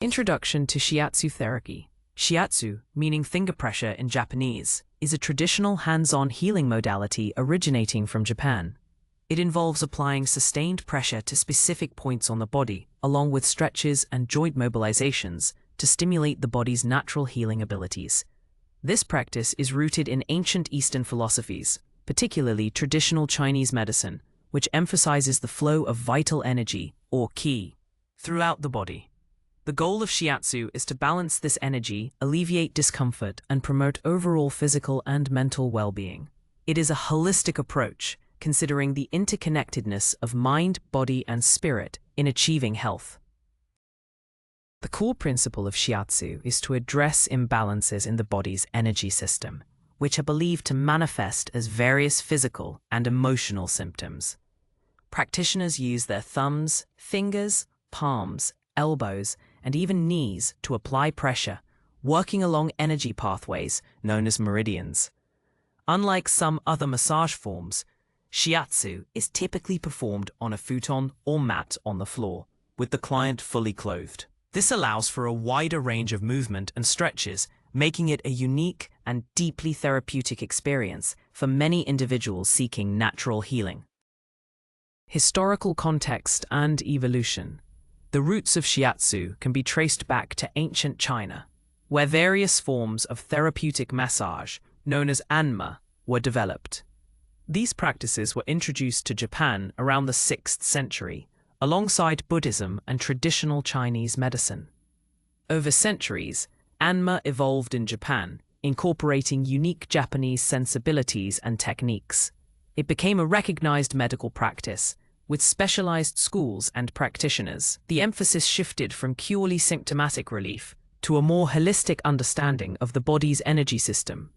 Introduction to Shiatsu therapy. Shiatsu, meaning finger pressure in Japanese, is a traditional hands-on healing modality originating from Japan. It involves applying sustained pressure to specific points on the body, along with stretches and joint mobilizations, to stimulate the body's natural healing abilities. This practice is rooted in ancient Eastern philosophies, particularly traditional Chinese medicine, which emphasizes the flow of vital energy, or qi, throughout the body. The goal of Shiatsu is to balance this energy, alleviate discomfort, and promote overall physical and mental well-being. It is a holistic approach, considering the interconnectedness of mind, body, and spirit in achieving health. The core principle of Shiatsu is to address imbalances in the body's energy system, which are believed to manifest as various physical and emotional symptoms. Practitioners use their thumbs, fingers, palms, elbows, and even knees to apply pressure, working along energy pathways known as meridians. Unlike some other massage forms, Shiatsu is typically performed on a futon or mat on the floor, with the client fully clothed. This allows for a wider range of movement and stretches, making it a unique and deeply therapeutic experience for many individuals seeking natural healing. Historical context and evolution. The roots of Shiatsu can be traced back to ancient China, where various forms of therapeutic massage, known as anma, were developed. These practices were introduced to Japan around the 6th century, alongside Buddhism and traditional Chinese medicine. Over centuries, anma evolved in Japan, incorporating unique Japanese sensibilities and techniques. It became a recognized medical practice, with specialized schools and practitioners. The emphasis shifted from purely symptomatic relief to a more holistic understanding of the body's energy system.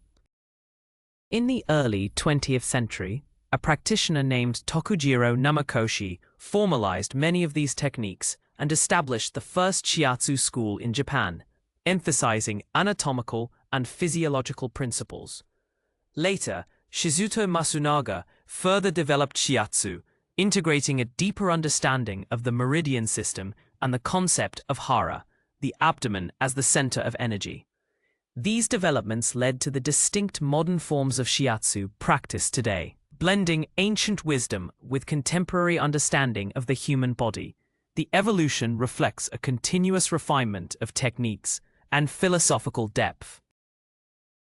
In the early 20th century, a practitioner named Tokujiro Namakoshi formalized many of these techniques and established the first Shiatsu school in Japan, emphasizing anatomical and physiological principles. Later, Shizuto Masunaga further developed Shiatsu, integrating a deeper understanding of the meridian system and the concept of hara, the abdomen as the center of energy. These developments led to the distinct modern forms of Shiatsu practiced today, blending ancient wisdom with contemporary understanding of the human body. The evolution reflects a continuous refinement of techniques and philosophical depth.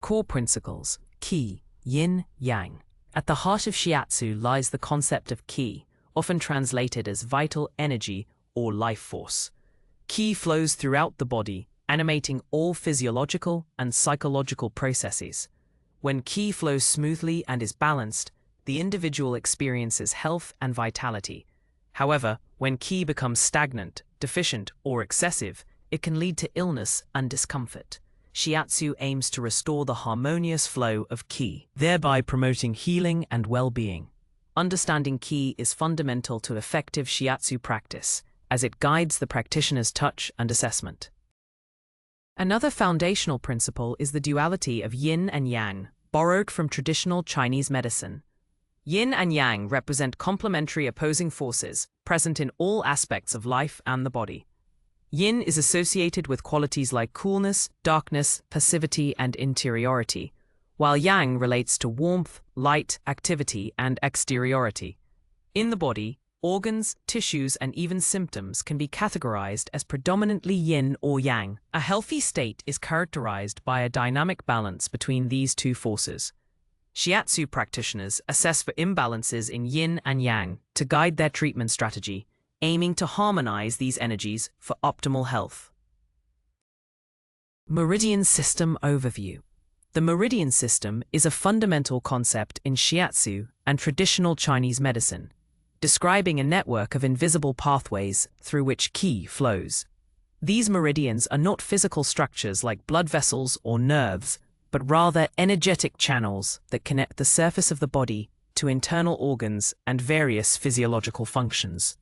Core principles: qi, yin, yang. At the heart of Shiatsu lies the concept of qi, often translated as vital energy or life force. Qi flows throughout the body, animating all physiological and psychological processes. When qi flows smoothly and is balanced, the individual experiences health and vitality. However, when qi becomes stagnant, deficient, or excessive, it can lead to illness and discomfort. Shiatsu aims to restore the harmonious flow of qi, thereby promoting healing and well-being. Understanding qi is fundamental to effective Shiatsu practice, as it guides the practitioner's touch and assessment. Another foundational principle is the duality of yin and yang, borrowed from traditional Chinese medicine. Yin and yang represent complementary opposing forces present in all aspects of life and the body. Yin is associated with qualities like coolness, darkness, passivity, and interiority, while yang relates to warmth, light, activity, and exteriority. In the body, organs, tissues, and even symptoms can be categorized as predominantly yin or yang. A healthy state is characterized by a dynamic balance between these two forces. Shiatsu practitioners assess for imbalances in yin and yang to guide their treatment strategy, aiming to harmonize these energies for optimal health. Meridian System Overview. The meridian system is a fundamental concept in Shiatsu and traditional Chinese medicine, describing a network of invisible pathways through which qi flows. These meridians are not physical structures like blood vessels or nerves, but rather energetic channels that connect the surface of the body to internal organs and various physiological functions.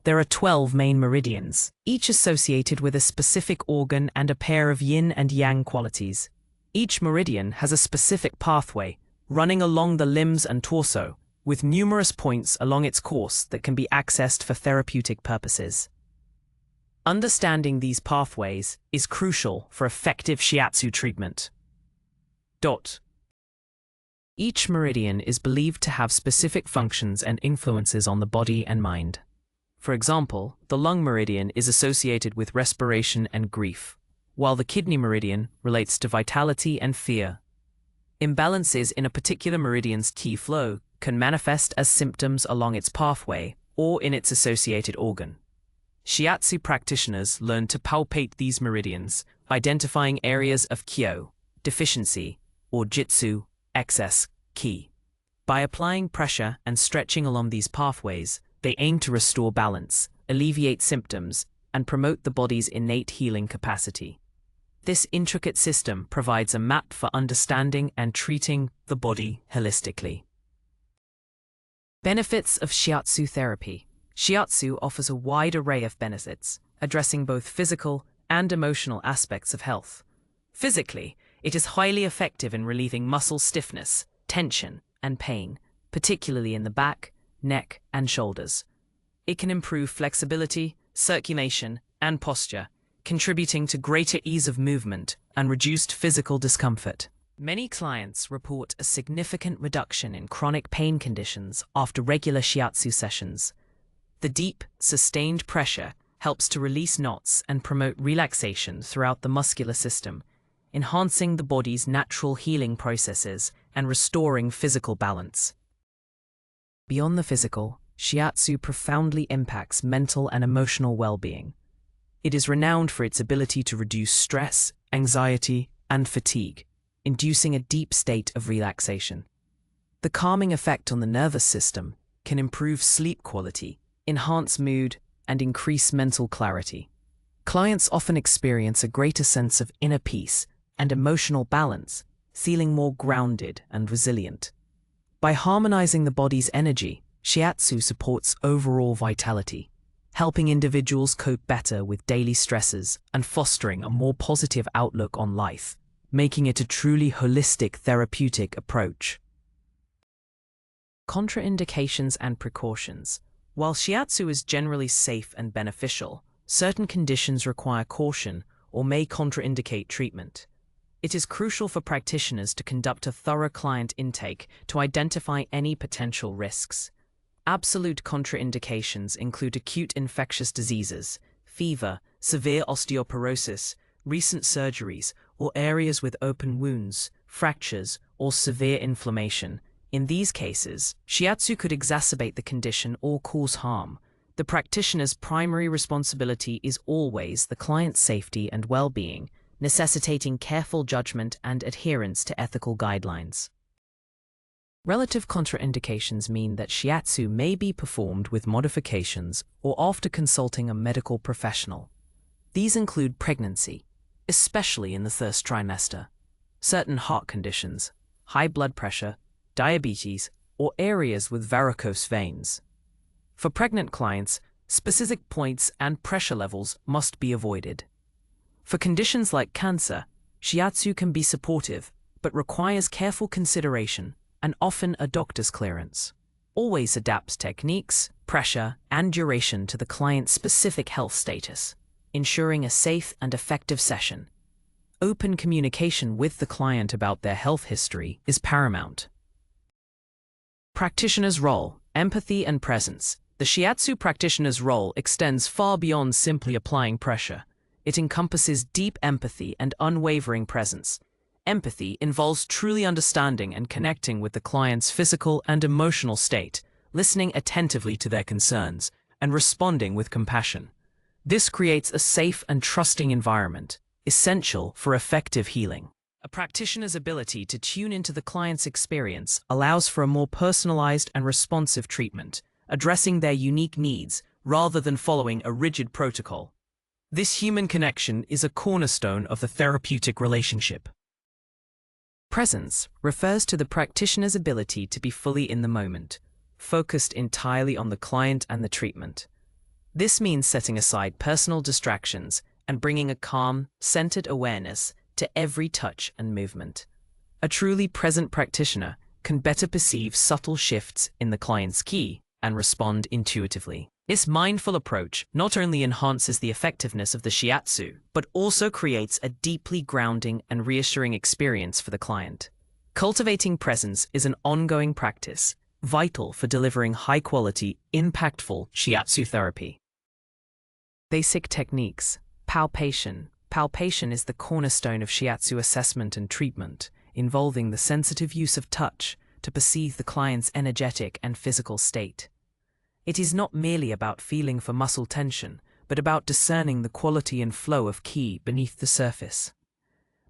There are 12 main meridians, each associated with a specific organ and a pair of yin and yang qualities. Each meridian has a specific pathway, running along the limbs and torso, with numerous points along its course that can be accessed for therapeutic purposes. Understanding these pathways is crucial for effective shiatsu treatment. Each meridian is believed to have specific functions and influences on the body and mind. For example, the lung meridian is associated with respiration and grief, while the kidney meridian relates to vitality and fear. Imbalances in a particular meridian's qi flow can manifest as symptoms along its pathway or in its associated organ. Shiatsu practitioners learn to palpate these meridians, identifying areas of kyo, deficiency, or jitsu, excess, ki. By applying pressure and stretching along these pathways, they aim to restore balance, alleviate symptoms, and promote the body's innate healing capacity. This intricate system provides a map for understanding and treating the body holistically. Benefits of shiatsu therapy. Shiatsu offers a wide array of benefits, addressing both physical and emotional aspects of health. Physically, it is highly effective in relieving muscle stiffness, tension, and pain, particularly in the back, neck, and shoulders. It can improve flexibility, circulation, and posture, contributing to greater ease of movement and reduced physical discomfort. Many clients report a significant reduction in chronic pain conditions after regular shiatsu sessions. The deep, sustained pressure helps to release knots and promote relaxation throughout the muscular system, enhancing the body's natural healing processes and restoring physical balance. Beyond the physical, shiatsu profoundly impacts mental and emotional well-being. It is renowned for its ability to reduce stress, anxiety, and fatigue, inducing a deep state of relaxation. The calming effect on the nervous system can improve sleep quality, enhance mood, and increase mental clarity. Clients often experience a greater sense of inner peace and emotional balance, feeling more grounded and resilient. By harmonizing the body's energy, shiatsu supports overall vitality, helping individuals cope better with daily stresses and fostering a more positive outlook on life, making it a truly holistic therapeutic approach. Contraindications and precautions. While shiatsu is generally safe and beneficial, certain conditions require caution or may contraindicate treatment. It is crucial for practitioners to conduct a thorough client intake to identify any potential risks. Absolute contraindications include acute infectious diseases, fever, severe osteoporosis, recent surgeries, or areas with open wounds, fractures, or severe inflammation. In these cases, shiatsu could exacerbate the condition or cause harm. The practitioner's primary responsibility is always the client's safety and well-being, necessitating careful judgment and adherence to ethical guidelines. Relative contraindications mean that shiatsu may be performed with modifications or after consulting a medical professional. These include pregnancy, especially in the first trimester, certain heart conditions, high blood pressure, diabetes, or areas with varicose veins. For pregnant clients, specific points and pressure levels must be avoided. For conditions like cancer, shiatsu can be supportive, but requires careful consideration and often a doctor's clearance. Always adapt techniques, pressure, and duration to the client's specific health status, ensuring a safe and effective session. Open communication with the client about their health history is paramount. Practitioner's role, empathy and presence. The shiatsu practitioner's role extends far beyond simply applying pressure. It encompasses deep empathy and unwavering presence. Empathy involves truly understanding and connecting with the client's physical and emotional state, listening attentively to their concerns, and responding with compassion. This creates a safe and trusting environment, essential for effective healing. A practitioner's ability to tune into the client's experience allows for a more personalized and responsive treatment, addressing their unique needs rather than following a rigid protocol. This human connection is a cornerstone of the therapeutic relationship. Presence refers to the practitioner's ability to be fully in the moment, focused entirely on the client and the treatment. This means setting aside personal distractions and bringing a calm, centered awareness to every touch and movement. A truly present practitioner can better perceive subtle shifts in the client's ki and respond intuitively. This mindful approach not only enhances the effectiveness of the shiatsu, but also creates a deeply grounding and reassuring experience for the client. Cultivating presence is an ongoing practice, vital for delivering high-quality, impactful shiatsu therapy. Basic techniques. Palpation. Palpation is the cornerstone of shiatsu assessment and treatment, involving the sensitive use of touch to perceive the client's energetic and physical state. It is not merely about feeling for muscle tension, but about discerning the quality and flow of ki beneath the surface.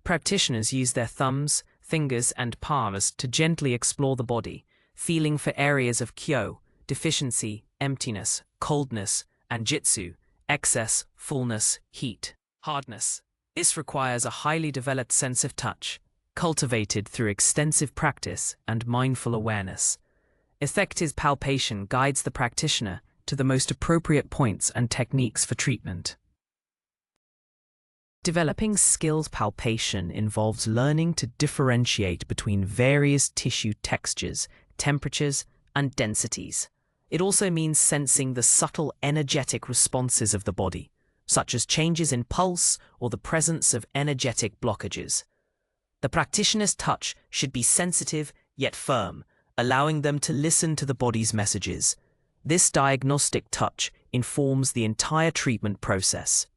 Practitioners use their thumbs, fingers, and palms to gently explore the body, feeling for areas of kyo, deficiency, emptiness, coldness, and jitsu, excess, fullness, heat, hardness. This requires a highly developed sense of touch, cultivated through extensive practice and mindful awareness. Effective palpation guides the practitioner to the most appropriate points and techniques for treatment. Developing skilled palpation involves learning to differentiate between various tissue textures, temperatures, and densities. It also means sensing the subtle energetic responses of the body, such as changes in pulse or the presence of energetic blockages. The practitioner's touch should be sensitive yet firm, allowing them to listen to the body's messages. This diagnostic touch informs the entire treatment process,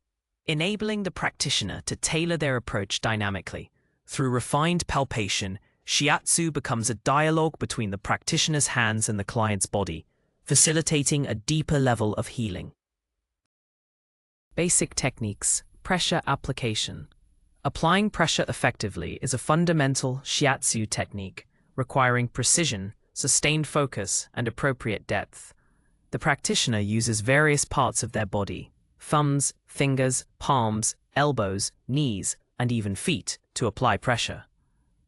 enabling the practitioner to tailor their approach dynamically. Through refined palpation, shiatsu becomes a dialogue between the practitioner's hands and the client's body, facilitating a deeper level of healing. Basic techniques. Pressure application. Applying pressure effectively is a fundamental shiatsu technique, requiring precision, sustained focus, and appropriate depth. The practitioner uses various parts of their body, thumbs, fingers, palms, elbows, knees, and even feet, to apply pressure.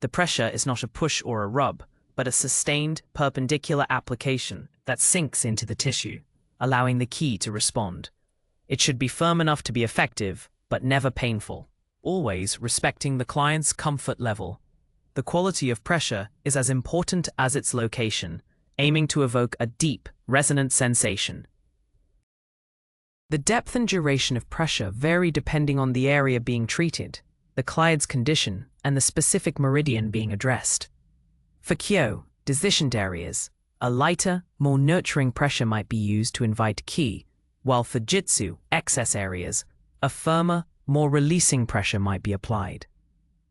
The pressure is not a push or a rub, but a sustained, perpendicular application that sinks into the tissue, allowing the ki to respond. It should be firm enough to be effective, but never painful, always respecting the client's comfort level. The quality of pressure is as important as its location, aiming to evoke a deep, resonant sensation. The depth and duration of pressure vary depending on the area being treated, the client's condition, and the specific meridian being addressed. For kyo, deficient areas, a lighter, more nurturing pressure might be used to invite ki, while for jitsu, excess areas, a firmer, more releasing pressure might be applied.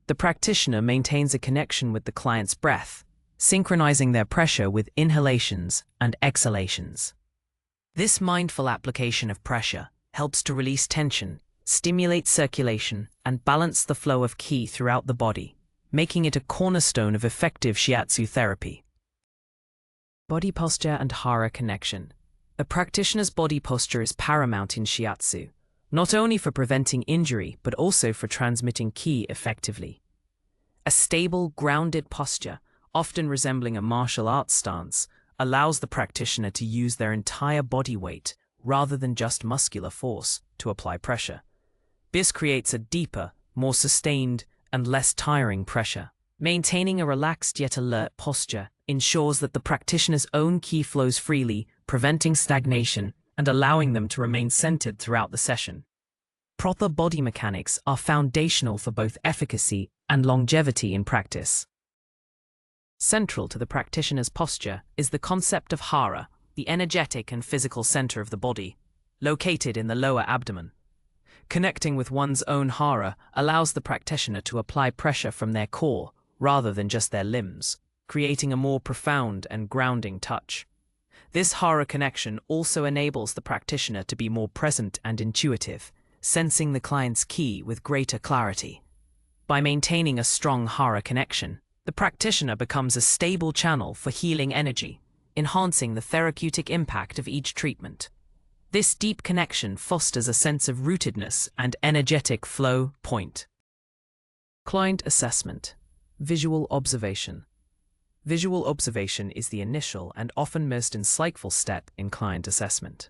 The practitioner maintains a connection with the client's breath, synchronizing their pressure with inhalations and exhalations. This mindful application of pressure helps to release tension, stimulate circulation, and balance the flow of ki throughout the body, making it a cornerstone of effective shiatsu therapy. Body posture and hara connection. A practitioner's body posture is paramount in shiatsu, not only for preventing injury but also for transmitting ki effectively. A stable, grounded posture, often resembling a martial arts stance, allows the practitioner to use their entire body weight rather than just muscular force to apply pressure. This creates a deeper, more sustained, and less tiring pressure. Maintaining a relaxed yet alert posture ensures that the practitioner's own ki flows freely, preventing stagnation and allowing them to remain centered throughout the session. Proper body mechanics are foundational for both efficacy and longevity in practice. Central to the practitioner's posture is the concept of hara, the energetic and physical center of the body, located in the lower abdomen. Connecting with one's own hara allows the practitioner to apply pressure from their core rather than just their limbs, creating a more profound and grounding touch. This hara connection also enables the practitioner to be more present and intuitive, sensing the client's ki with greater clarity. By maintaining a strong hara connection, the practitioner becomes a stable channel for healing energy, enhancing the therapeutic impact of each treatment. This deep connection fosters a sense of rootedness and energetic flow point. Client assessment. Visual observation. Visual observation is the initial and often most insightful step in client assessment.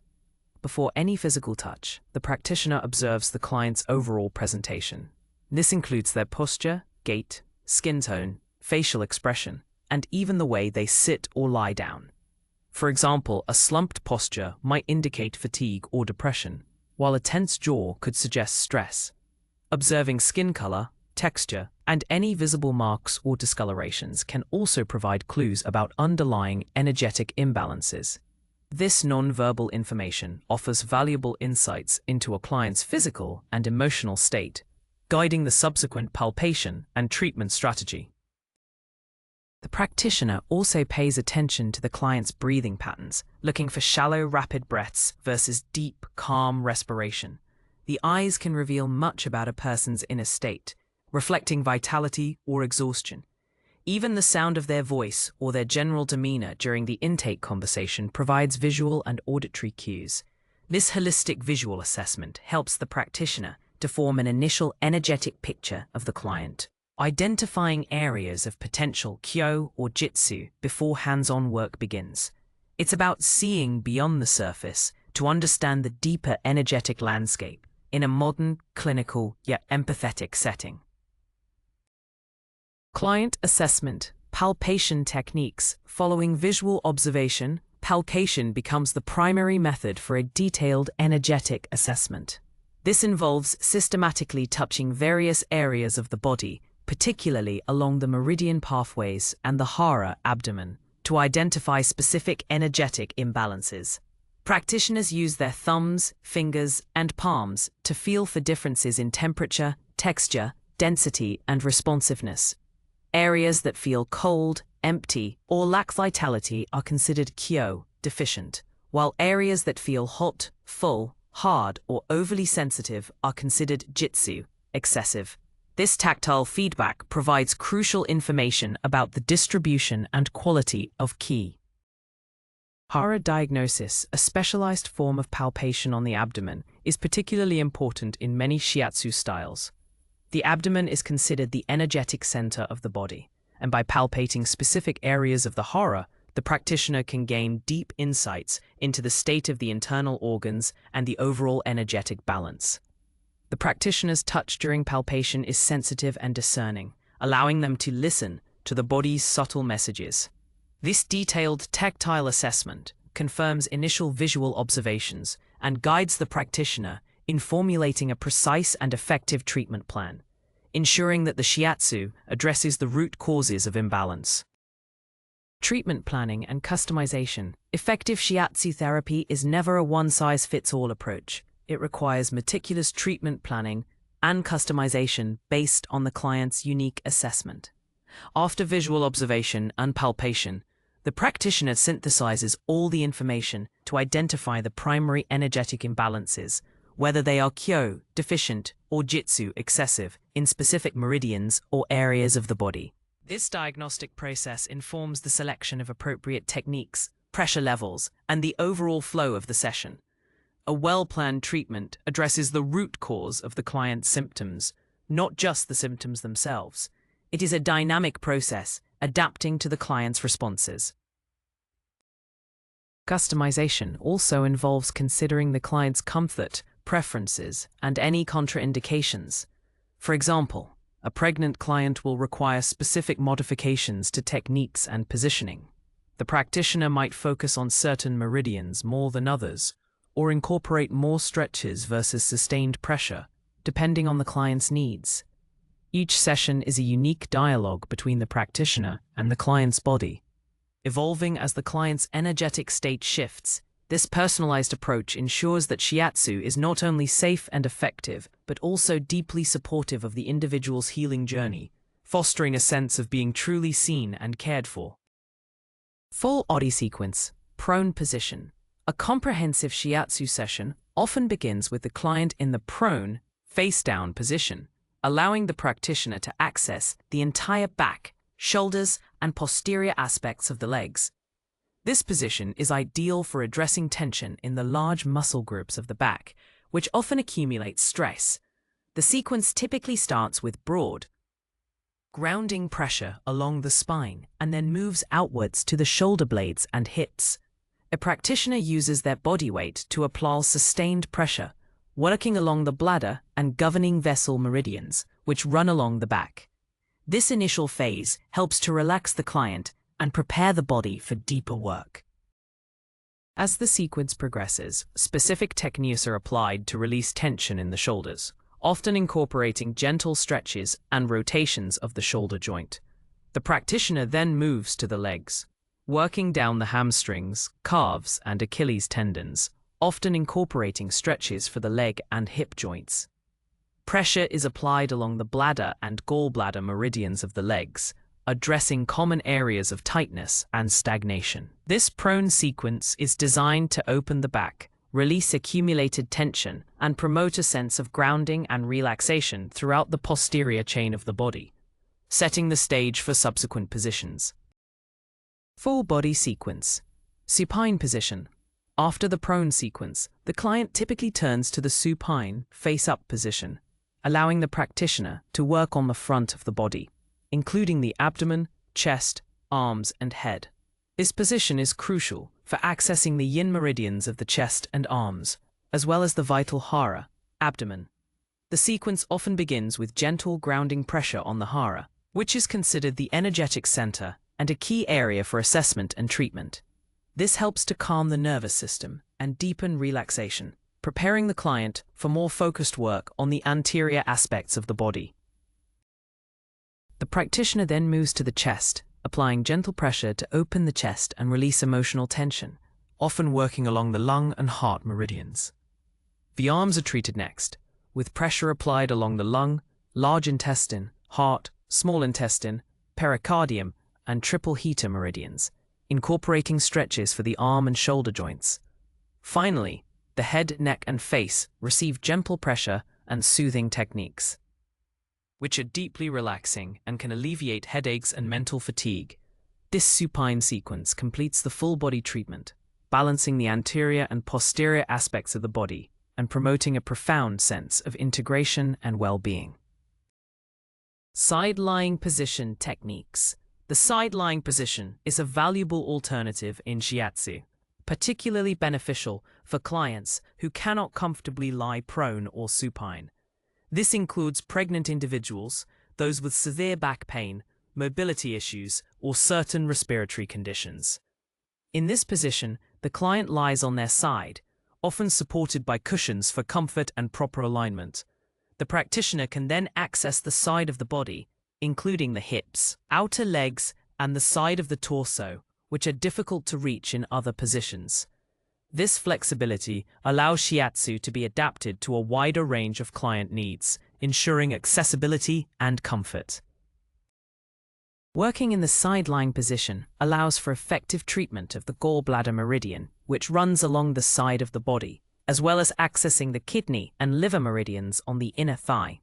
Before any physical touch, the practitioner observes the client's overall presentation. This includes their posture, gait, skin tone, facial expression, and even the way they sit or lie down. For example, a slumped posture might indicate fatigue or depression, while a tense jaw could suggest stress. Observing skin color, texture, and any visible marks or discolorations can also provide clues about underlying energetic imbalances. This non-verbal information offers valuable insights into a client's physical and emotional state, guiding the subsequent palpation and treatment strategy. The practitioner also pays attention to the client's breathing patterns, looking for shallow, rapid breaths versus deep, calm respiration. The eyes can reveal much about a person's inner state, reflecting vitality or exhaustion. Even the sound of their voice or their general demeanor during the intake conversation provides visual and auditory cues. This holistic visual assessment helps the practitioner to form an initial energetic picture of the client, identifying areas of potential kyo or jitsu before hands-on work begins. It's about seeing beyond the surface to understand the deeper energetic landscape in a modern, clinical, yet empathetic setting. Client assessment, palpation techniques. Following visual observation, palpation becomes the primary method for a detailed energetic assessment. This involves systematically touching various areas of the body, particularly along the meridian pathways and the hara abdomen, to identify specific energetic imbalances. Practitioners use their thumbs, fingers, and palms to feel for differences in temperature, texture, density, and responsiveness. Areas that feel cold, empty, or lack vitality are considered kyo, deficient, while areas that feel hot, full, hard, or overly sensitive are considered jitsu, excessive. This tactile feedback provides crucial information about the distribution and quality of ki. Hara diagnosis, a specialized form of palpation on the abdomen, is particularly important in many shiatsu styles. The abdomen is considered the energetic center of the body, and by palpating specific areas of the hara, the practitioner can gain deep insights into the state of the internal organs and the overall energetic balance. The practitioner's touch during palpation is sensitive and discerning, allowing them to listen to the body's subtle messages. This detailed tactile assessment confirms initial visual observations and guides the practitioner in formulating a precise and effective treatment plan, ensuring that the shiatsu addresses the root causes of imbalance. Treatment planning and customization. Effective shiatsu therapy is never a one-size-fits-all approach. It requires meticulous treatment planning and customization based on the client's unique assessment. After visual observation and palpation, the practitioner synthesizes all the information to identify the primary energetic imbalances, whether they are kyo, deficient, or jitsu, excessive, in specific meridians or areas of the body. This diagnostic process informs the selection of appropriate techniques, pressure levels, and the overall flow of the session. A well-planned treatment addresses the root cause of the client's symptoms, not just the symptoms themselves. It is a dynamic process, adapting to the client's responses. Customization also involves considering the client's comfort, preferences, and any contraindications. For example, a pregnant client will require specific modifications to techniques and positioning. The practitioner might focus on certain meridians more than others, or incorporate more stretches versus sustained pressure, depending on the client's needs. Each session is a unique dialogue between the practitioner and the client's body. Evolving as the client's energetic state shifts, this personalized approach ensures that shiatsu is not only safe and effective, but also deeply supportive of the individual's healing journey, fostering a sense of being truly seen and cared for. Full body sequence, prone position. A comprehensive shiatsu session often begins with the client in the prone, face-down position, allowing the practitioner to access the entire back, shoulders, and posterior aspects of the legs. This position is ideal for addressing tension in the large muscle groups of the back, which often accumulate stress. The sequence typically starts with broad, grounding pressure along the spine and then moves outwards to the shoulder blades and hips. A practitioner uses their body weight to apply sustained pressure, working along the bladder and governing vessel meridians, which run along the back. This initial phase helps to relax the client and prepare the body for deeper work. As the sequence progresses, specific techniques are applied to release tension in the shoulders, often incorporating gentle stretches and rotations of the shoulder joint. The practitioner then moves to the legs, working down the hamstrings, calves, and Achilles tendons, often incorporating stretches for the leg and hip joints. Pressure is applied along the bladder and gallbladder meridians of the legs, addressing common areas of tightness and stagnation. This prone sequence is designed to open the back, release accumulated tension, and promote a sense of grounding and relaxation throughout the posterior chain of the body, setting the stage for subsequent positions. Full body sequence. Supine position. After the prone sequence, the client typically turns to the supine, face-up position, allowing the practitioner to work on the front of the body, including the abdomen, chest, arms, and head. This position is crucial for accessing the yin meridians of the chest and arms, as well as the vital hara, abdomen. The sequence often begins with gentle grounding pressure on the hara, which is considered the energetic center and a key area for assessment and treatment. This helps to calm the nervous system and deepen relaxation, preparing the client for more focused work on the anterior aspects of the body. The practitioner then moves to the chest, applying gentle pressure to open the chest and release emotional tension, often working along the lung and heart meridians. The arms are treated next, with pressure applied along the lung, large intestine, heart, small intestine, pericardium, and triple heater meridians, incorporating stretches for the arm and shoulder joints. Finally, the head, neck, and face receive gentle pressure and soothing techniques, which are deeply relaxing and can alleviate headaches and mental fatigue. This supine sequence completes the full body treatment, balancing the anterior and posterior aspects of the body and promoting a profound sense of integration and well-being. Side-lying position techniques. The side-lying position is a valuable alternative in Shiatsu, particularly beneficial for clients who cannot comfortably lie prone or supine. This includes pregnant individuals, those with severe back pain, mobility issues, or certain respiratory conditions. In this position, the client lies on their side, often supported by cushions for comfort and proper alignment. The practitioner can then access the side of the body, including the hips, outer legs, and the side of the torso, which are difficult to reach in other positions. This flexibility allows Shiatsu to be adapted to a wider range of client needs, ensuring accessibility and comfort. Working in the side-lying position allows for effective treatment of the gallbladder meridian, which runs along the side of the body, as well as accessing the kidney and liver meridians on the inner thigh.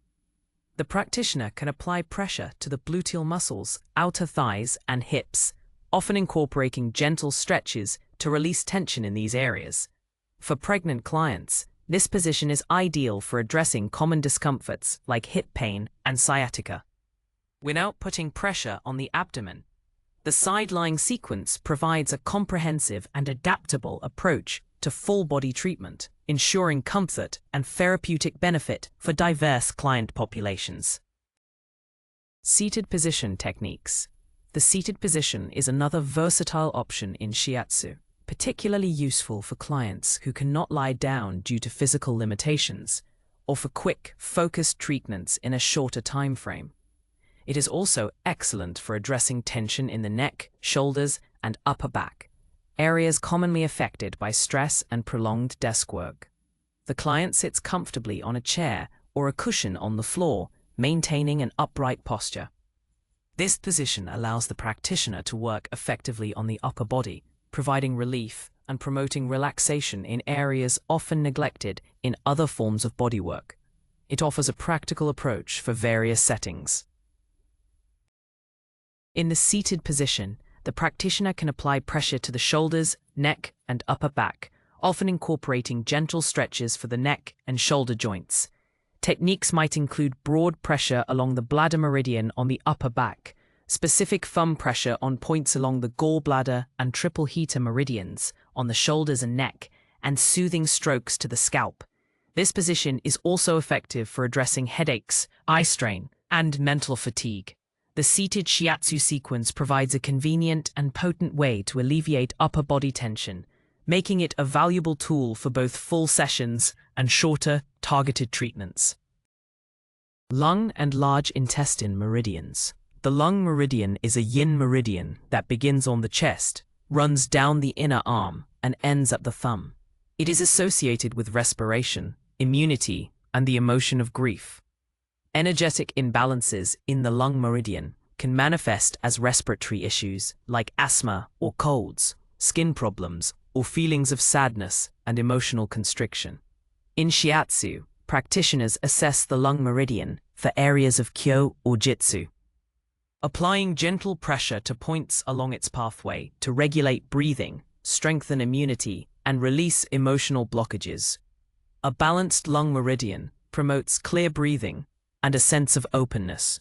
The practitioner can apply pressure to the gluteal muscles, outer thighs, and hips, often incorporating gentle stretches to release tension in these areas. For pregnant clients, this position is ideal for addressing common discomforts like hip pain and sciatica. Without putting pressure on the abdomen, the side-lying sequence provides a comprehensive and adaptable approach to full-body treatment, ensuring comfort and therapeutic benefit for diverse client populations. Seated position techniques. The seated position is another versatile option in Shiatsu, particularly useful for clients who cannot lie down due to physical limitations, or for quick, focused treatments in a shorter time frame. It is also excellent for addressing tension in the neck, shoulders, and upper back, areas commonly affected by stress and prolonged desk work. The client sits comfortably on a chair or a cushion on the floor, maintaining an upright posture. This position allows the practitioner to work effectively on the upper body, providing relief and promoting relaxation in areas often neglected in other forms of bodywork. It offers a practical approach for various settings. In the seated position, the practitioner can apply pressure to the shoulders, neck, and upper back, often incorporating gentle stretches for the neck and shoulder joints. Techniques might include broad pressure along the bladder meridian on the upper back, specific thumb pressure on points along the gallbladder and triple heater meridians on the shoulders and neck, and soothing strokes to the scalp. This position is also effective for addressing headaches, eye strain, and mental fatigue. The seated Shiatsu sequence provides a convenient and potent way to alleviate upper body tension, making it a valuable tool for both full sessions and shorter, targeted treatments. Lung and large intestine meridians. The lung meridian is a yin meridian that begins on the chest, runs down the inner arm, and ends at the thumb. It is associated with respiration, immunity, and the emotion of grief. Energetic imbalances in the lung meridian can manifest as respiratory issues like asthma or colds, skin problems, or feelings of sadness and emotional constriction. In Shiatsu, practitioners assess the lung meridian for areas of kyo or jitsu, applying gentle pressure to points along its pathway to regulate breathing, strengthen immunity, and release emotional blockages. A balanced lung meridian promotes clear breathing and a sense of openness.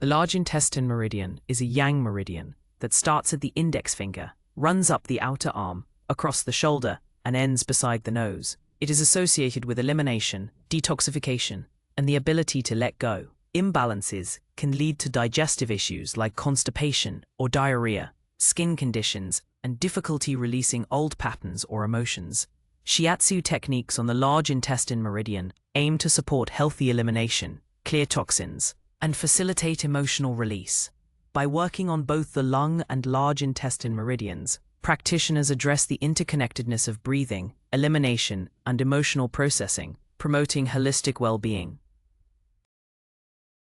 The large intestine meridian is a yang meridian that starts at the index finger, runs up the outer arm, across the shoulder, and ends beside the nose. It is associated with elimination, detoxification, and the ability to let go. Imbalances can lead to digestive issues like constipation or diarrhea, skin conditions, and difficulty releasing old patterns or emotions. Shiatsu techniques on the large intestine meridian aim to support healthy elimination, clear toxins, and facilitate emotional release. By working on both the lung and large intestine meridians, practitioners address the interconnectedness of breathing, elimination, and emotional processing, promoting holistic well-being.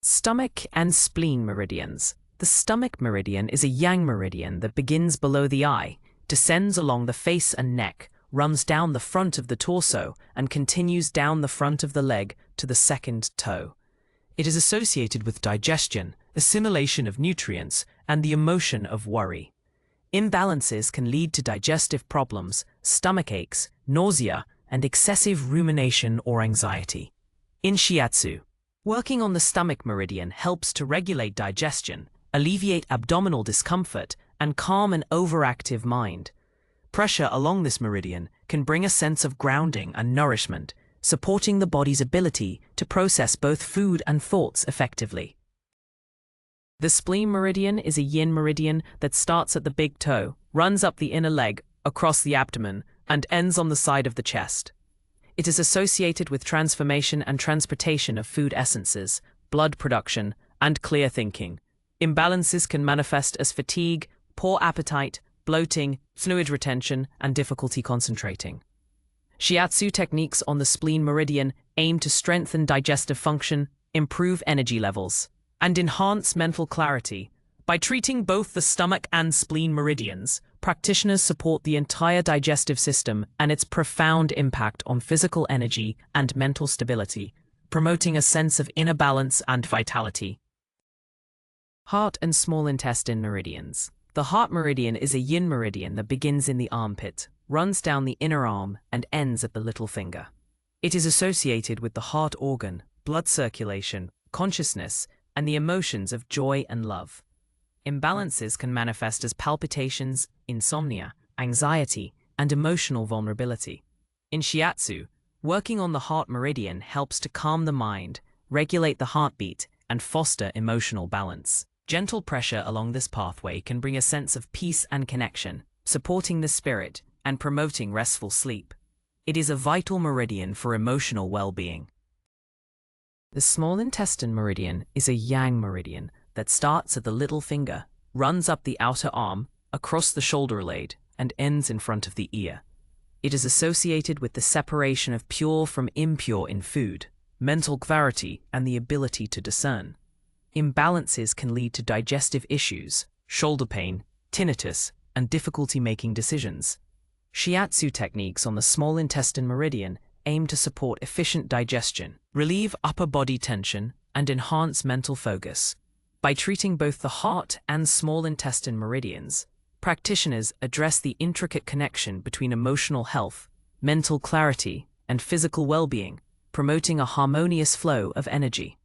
Stomach and spleen meridians. The stomach meridian is a yang meridian that begins below the eye, descends along the face and neck, runs down the front of the torso, and continues down the front of the leg to the second toe. It is associated with digestion, assimilation of nutrients, and the emotion of worry. Imbalances can lead to digestive problems, stomach aches, nausea, and excessive rumination or anxiety. In Shiatsu, working on the stomach meridian helps to regulate digestion, alleviate abdominal discomfort, and calm an overactive mind. Pressure along this meridian can bring a sense of grounding and nourishment, supporting the body's ability to process both food and thoughts effectively. The spleen meridian is a yin meridian that starts at the big toe, runs up the inner leg, across the abdomen, and ends on the side of the chest. It is associated with transformation and transportation of food essences, blood production, and clear thinking. Imbalances can manifest as fatigue, poor appetite, bloating, fluid retention, and difficulty concentrating. Shiatsu techniques on the spleen meridian aim to strengthen digestive function, improve energy levels, and enhance mental clarity. By treating both the stomach and spleen meridians, practitioners support the entire digestive system and its profound impact on physical energy and mental stability, promoting a sense of inner balance and vitality. Heart and small intestine meridians. The heart meridian is a yin meridian that begins in the armpit, runs down the inner arm, and ends at the little finger. It is associated with the heart organ, blood circulation, consciousness, and the emotions of joy and love. Imbalances can manifest as palpitations, insomnia, anxiety, and emotional vulnerability. In Shiatsu, working on the heart meridian helps to calm the mind, regulate the heartbeat, and foster emotional balance. Gentle pressure along this pathway can bring a sense of peace and connection, supporting the spirit and promoting restful sleep. It is a vital meridian for emotional well-being. The small intestine meridian is a yang meridian that starts at the little finger, runs up the outer arm, across the shoulder blade, and ends in front of the ear. It is associated with the separation of pure from impure in food, mental clarity, and the ability to discern. Imbalances can lead to digestive issues, shoulder pain, tinnitus, and difficulty making decisions. Shiatsu techniques on the small intestine meridian aim to support efficient digestion, relieve upper body tension, and enhance mental focus. By treating both the heart and small intestine meridians, practitioners address the intricate connection between emotional health, mental clarity, and physical well-being, promoting a harmonious flow of energy.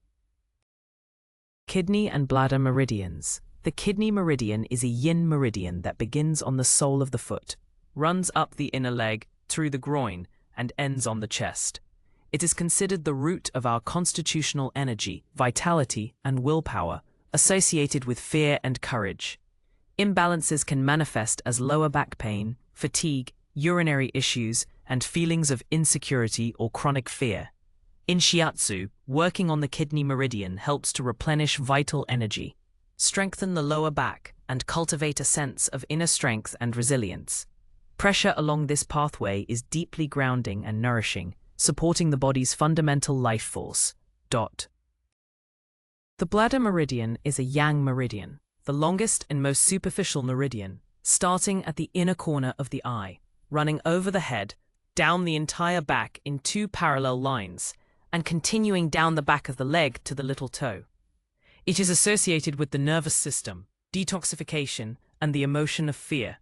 Kidney and bladder meridians. The kidney meridian is a yin meridian that begins on the sole of the foot, runs up the inner leg, through the groin, and ends on the chest. It is considered the root of our constitutional energy, vitality, and willpower, associated with fear and courage. Imbalances can manifest as lower back pain, fatigue, urinary issues, and feelings of insecurity or chronic fear. In Shiatsu, working on the kidney meridian helps to replenish vital energy, strengthen the lower back, and cultivate a sense of inner strength and resilience. Pressure along this pathway is deeply grounding and nourishing, supporting the body's fundamental life force. The bladder meridian is a yang meridian, the longest and most superficial meridian, starting at the inner corner of the eye, running over the head, down the entire back in two parallel lines, and continuing down the back of the leg to the little toe. It is associated with the nervous system, detoxification, and the emotion of fear.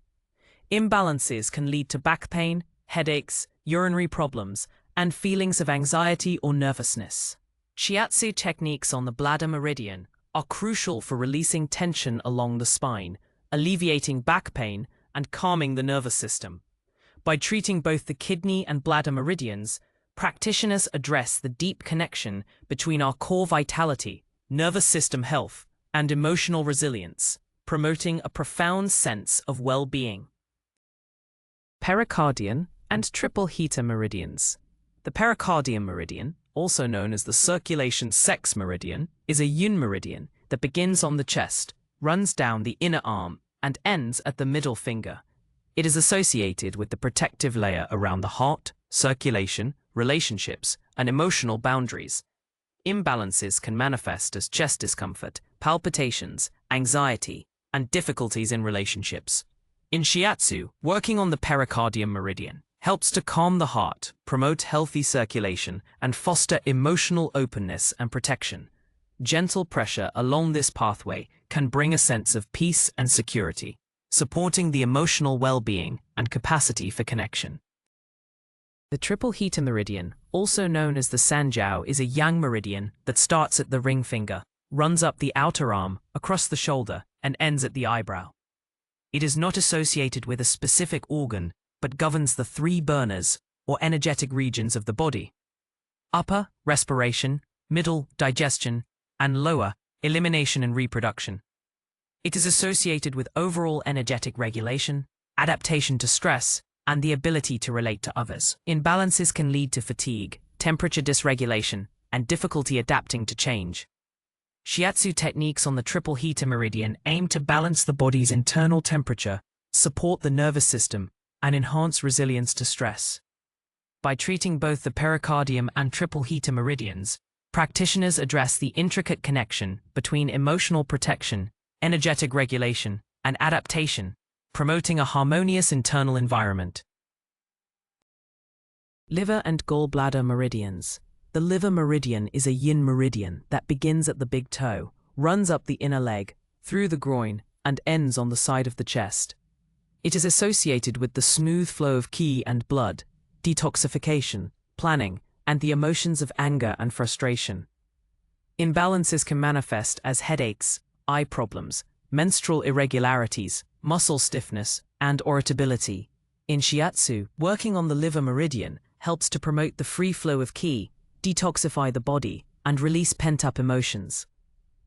Imbalances can lead to back pain, headaches, urinary problems, and feelings of anxiety or nervousness. Shiatsu techniques on the bladder meridian are crucial for releasing tension along the spine, alleviating back pain, and calming the nervous system. By treating both the kidney and bladder meridians, practitioners address the deep connection between our core vitality, nervous system health, and emotional resilience, promoting a profound sense of well-being. Pericardian and triple heater meridians. The pericardium meridian, also known as the circulation sex meridian, is a yin meridian that begins on the chest, runs down the inner arm, and ends at the middle finger. It is associated with the protective layer around the heart, circulation, relationships, and emotional boundaries. Imbalances can manifest as chest discomfort, palpitations, anxiety, and difficulties in relationships. In Shiatsu, working on the pericardium meridian helps to calm the heart, promote healthy circulation, and foster emotional openness and protection. Gentle pressure along this pathway can bring a sense of peace and security, supporting the emotional well-being and capacity for connection. The triple heater meridian, also known as the sanjiao, is a yang meridian that starts at the ring finger, runs up the outer arm, across the shoulder, and ends at the eyebrow. It is not associated with a specific organ, but governs the three burners, or energetic regions of the body: upper, respiration; middle, digestion; and lower, elimination and reproduction. It is associated with overall energetic regulation, adaptation to stress, and the ability to relate to others. Imbalances can lead to fatigue, temperature dysregulation, and difficulty adapting to change. Shiatsu techniques on the triple heater meridian aim to balance the body's internal temperature, support the nervous system, and enhance resilience to stress. By treating both the pericardium and triple heater meridians, practitioners address the intricate connection between emotional protection, energetic regulation, and adaptation, promoting a harmonious internal environment. Liver and gallbladder meridians. The liver meridian is a yin meridian that begins at the big toe, runs up the inner leg, through the groin, and ends on the side of the chest. It is associated with the smooth flow of qi and blood, detoxification, planning, and the emotions of anger and frustration. Imbalances can manifest as headaches, eye problems, menstrual irregularities, muscle stiffness, and irritability. In Shiatsu, working on the liver meridian helps to promote the free flow of qi, detoxify the body, and release pent-up emotions.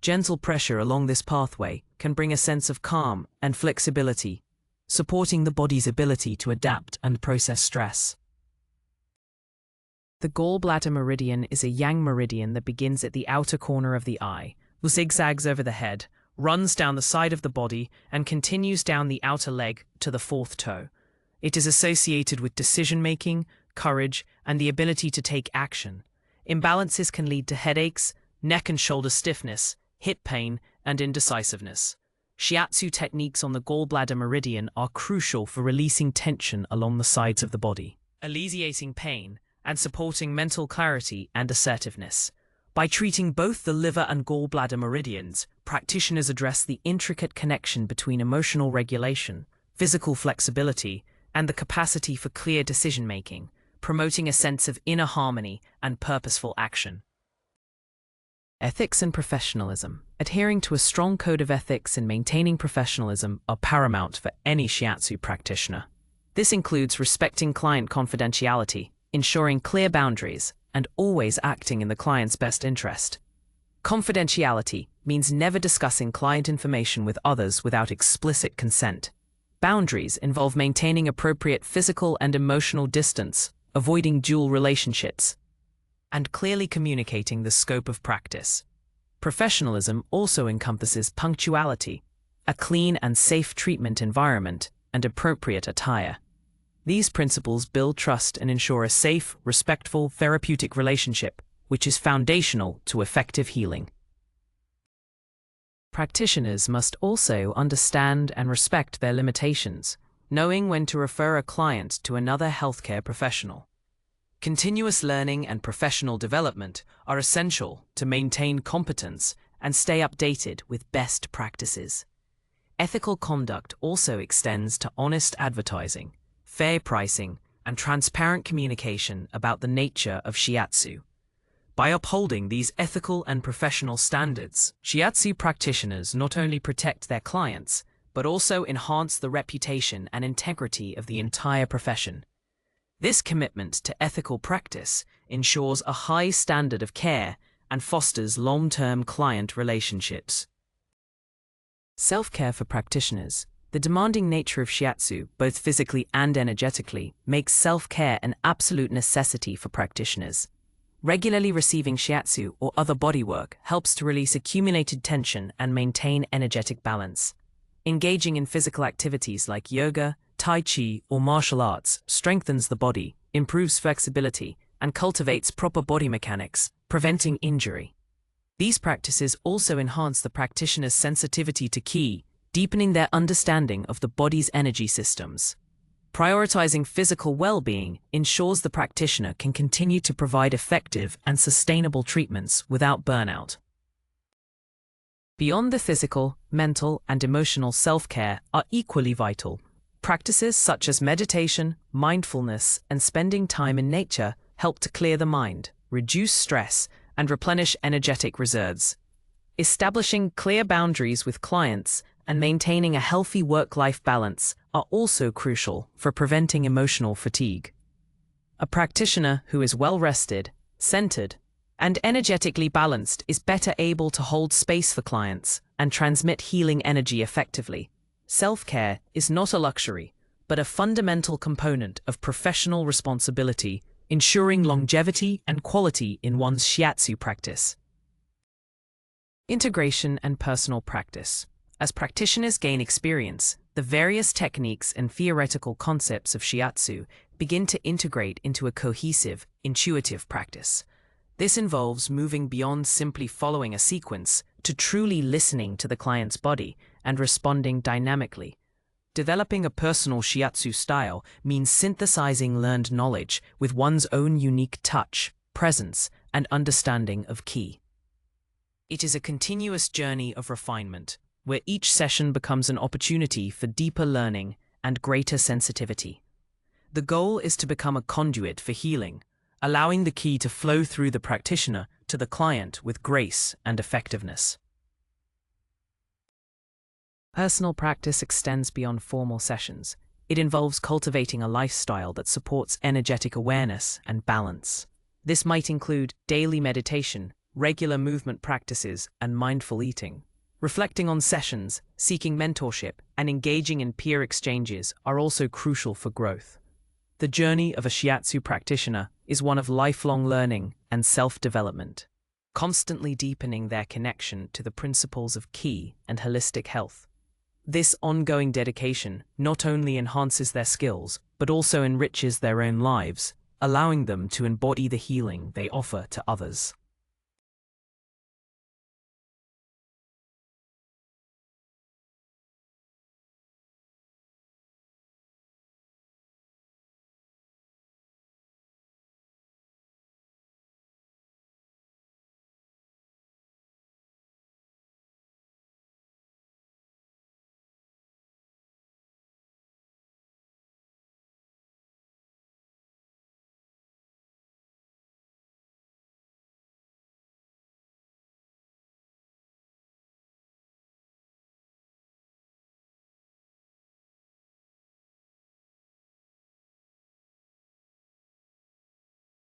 Gentle pressure along this pathway can bring a sense of calm and flexibility, supporting the body's ability to adapt and process stress. The gallbladder meridian is a yang meridian that begins at the outer corner of the eye, zigzags over the head, runs down the side of the body, and continues down the outer leg to the fourth toe. It is associated with decision-making, courage, and the ability to take action. Imbalances can lead to headaches, neck and shoulder stiffness, hip pain, and indecisiveness. Shiatsu techniques on the gallbladder meridian are crucial for releasing tension along the sides of the body, alleviating pain, and supporting mental clarity and assertiveness. By treating both the liver and gallbladder meridians, practitioners address the intricate connection between emotional regulation, physical flexibility, and the capacity for clear decision-making, promoting a sense of inner harmony and purposeful action. Ethics and professionalism. Adhering to a strong code of ethics and maintaining professionalism are paramount for any Shiatsu practitioner. This includes respecting client confidentiality, ensuring clear boundaries, and always acting in the client's best interest. Confidentiality means never discussing client information with others without explicit consent. Boundaries involve maintaining appropriate physical and emotional distance, avoiding dual relationships, and clearly communicating the scope of practice. Professionalism also encompasses punctuality, a clean and safe treatment environment, and appropriate attire. These principles build trust and ensure a safe, respectful, therapeutic relationship, which is foundational to effective healing. Practitioners must also understand and respect their limitations, knowing when to refer a client to another healthcare professional. Continuous learning and professional development are essential to maintain competence and stay updated with best practices. Ethical conduct also extends to honest advertising, fair pricing, and transparent communication about the nature of shiatsu. By upholding these ethical and professional standards, shiatsu practitioners not only protect their clients, but also enhance the reputation and integrity of the entire profession. This commitment to ethical practice ensures a high standard of care and fosters long-term client relationships. Self-care for practitioners. The demanding nature of shiatsu, both physically and energetically, makes self-care an absolute necessity for practitioners. Regularly receiving shiatsu or other bodywork helps to release accumulated tension and maintain energetic balance. Engaging in physical activities like yoga, tai chi, or martial arts strengthens the body, improves flexibility, and cultivates proper body mechanics, preventing injury. These practices also enhance the practitioner's sensitivity to ki, deepening their understanding of the body's energy systems. Prioritizing physical well-being ensures the practitioner can continue to provide effective and sustainable treatments without burnout. Beyond the physical, mental, and emotional self-care are equally vital. Practices such as meditation, mindfulness, and spending time in nature help to clear the mind, reduce stress, and replenish energetic reserves. Establishing clear boundaries with clients and maintaining a healthy work-life balance are also crucial for preventing emotional fatigue. A practitioner who is well-rested, centered, and energetically balanced is better able to hold space for clients and transmit healing energy effectively. Self-care is not a luxury, but a fundamental component of professional responsibility, ensuring longevity and quality in one's shiatsu practice. Integration and personal practice. As practitioners gain experience, the various techniques and theoretical concepts of shiatsu begin to integrate into a cohesive, intuitive practice. This involves moving beyond simply following a sequence to truly listening to the client's body and responding dynamically. Developing a personal shiatsu style means synthesizing learned knowledge with one's own unique touch, presence, and understanding of ki. It is a continuous journey of refinement, where each session becomes an opportunity for deeper learning and greater sensitivity. The goal is to become a conduit for healing, allowing the ki to flow through the practitioner to the client with grace and effectiveness. Personal practice extends beyond formal sessions. It involves cultivating a lifestyle that supports energetic awareness and balance. This might include daily meditation, regular movement practices, and mindful eating. Reflecting on sessions, seeking mentorship, and engaging in peer exchanges are also crucial for growth. The journey of a shiatsu practitioner is one of lifelong learning and self-development, constantly deepening their connection to the principles of ki and holistic health. This ongoing dedication not only enhances their skills, but also enriches their own lives, allowing them to embody the healing they offer to others.